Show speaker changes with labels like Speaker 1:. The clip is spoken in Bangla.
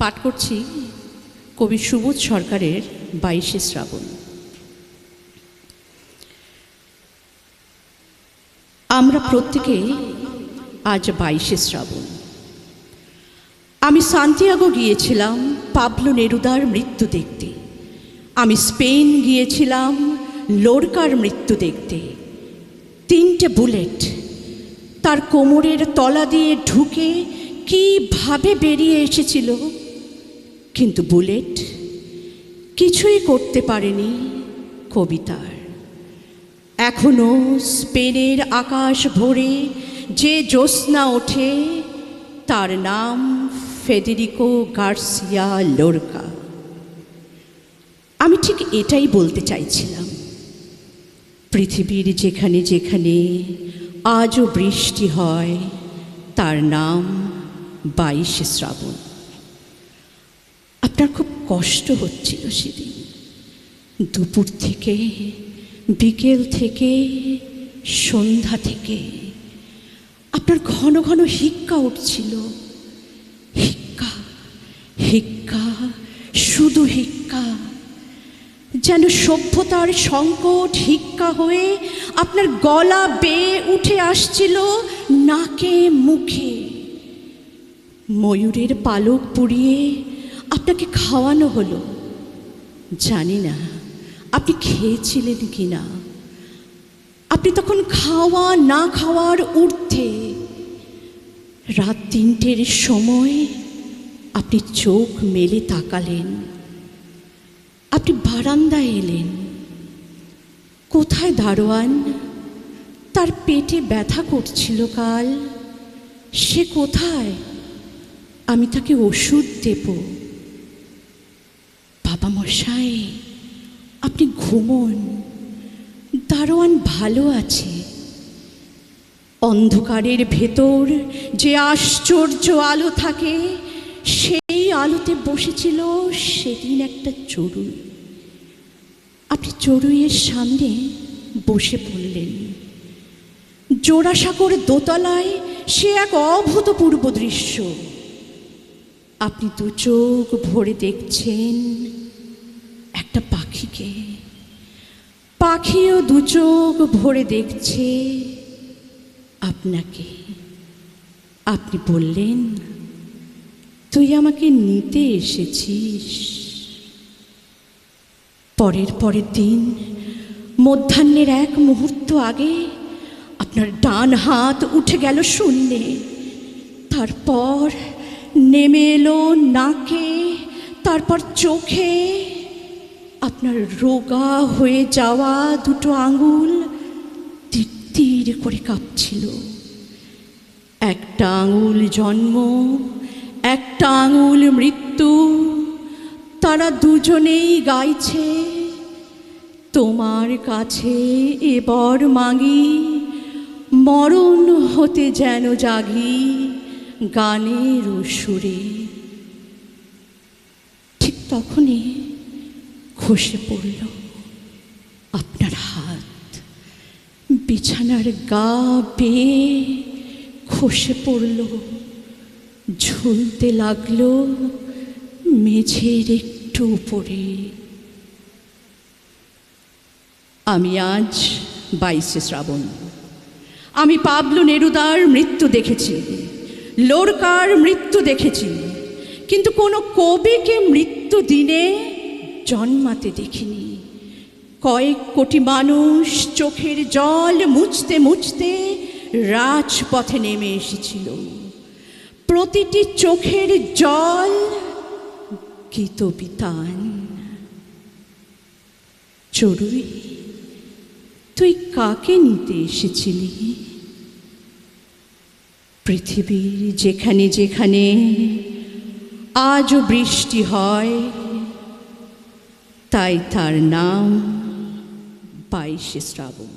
Speaker 1: পাঠ করছি কবি সুবোধ সরকারের 22শে শ্রাবণ। আমরা প্রত্যেকে আজ 22শে শ্রাবণ। আমি সান্তিয়াগো গিয়েছিলাম পাবলো নেরুদার মৃত্যু দেখতে। আমি স্পেন গিয়েছিলাম লোরকার মৃত্যু দেখতে। 3টে বুলেট তার কোমরের তলা দিয়ে ঢুকে কীভাবে বেরিয়ে এসেছিল, কিন্তু বুলেট কিছুই করতে পারেনি কবিতার। এখনো স্পেনের আকাশ ভরে যে জ্যোৎস্না ওঠে তার নাম ফেডেরিকো গার্সিয়া লোরকা। আমি ঠিক এটাই বলতে চাইছিলাম। পৃথিবীর যেখানে যেখানে আজও বৃষ্টি হয় তার নাম 22শে শ্রাবণ। আপনার খুব কষ্ট হচ্ছিল সেদিন। দুপুর থেকে, বিকেল থেকে, সন্ধ্যা থেকে আপনার ঘন ঘন হিক্কা উঠছিল। হিক্কা, হিক্কা, শুধু হিক্কা। যেন সভ্যতার সংকট হিক্কা হয়ে আপনার গলা বেয়ে উঠে আসছিল নাকে মুখে। ময়ূরের পালক পুড়িয়ে আপনাকে খাওয়ানো হলো। জানি না আপনি খেয়েছিলেন কি না। আপনি তখন খাওয়া না খাওয়ার ঊর্ধ্বে। রাত 3টের সময় আপনি চোখ মেলে তাকালেন। আপনি বারান্দায় এলেন। কোথায় দারোয়ান? তার পেটে ব্যথা করছিল কাল। সে কোথায়? আমি তাকে ওষুধ দেব। বাবা মশাই, আপনি ঘুমোন, দারোয়ান ভালো আছে। অন্ধকারের ভেতর যে আশ্চর্য আলো থাকে, সেই আলোতে বসেছিল সেদিন একটা চড়ুই। আপনি চড়ুইয়ের সামনে বসে পড়লেন। জোড়াসাঁকোর দোতলায় সে এক অভূতপূর্ব দৃশ্য। আপনি 2 চোখ ভরে দেখছেন একটা পাখিকে। পাখিও 2 চোখ ভরে দেখছে আপনাকে। আপনি বললেন, তুই আমাকে নিতে এসেছিস। পরের দিন মধ্যাহ্নের 1 মুহূর্ত আগে আপনার ডান হাত উঠে গেল শূন্যে। তারপর নেমে এলো নাকে, তারপর চোখে। আপনার রোগা হয়ে যাওয়া 2টো আঙুল তির করে কাঁপছিল। একটা আঙুল জন্ম, একটা আঙুল মৃত্যু। তারা দুজনেই গাইছে, তোমার কাছে এবার মাগি, মরণ হতে যেন জাগি গানের সুরে। ঠিক তখনই খসে পড়ল আপনার হাত। বিছানার গা বেয়ে খসে পড়ল, ঝুলতে লাগলো মেঝের একটু উপরে। আমি আজ 22শে শ্রাবণ। আমি পাবলো নেরুদার মৃত্যু দেখেছি, লোরকার মৃত্যু দেখেছি, কিন্তু কোনো কবিকে মৃত্যু দিনে জন্মাতে দেখিনি। কয়েক কোটি মানুষ চোখের জল মুছতে মুছতে রাজপথে নেমে এসেছিল। প্রতিটি চোখের জল গীতবিতান। চড়ুই, তুই কাকে নিতে এসেছিলি? পৃথিবীর যেখানে যেখানে আজও বৃষ্টি হয় তাই তার নাম 22শে শ্রাবণ।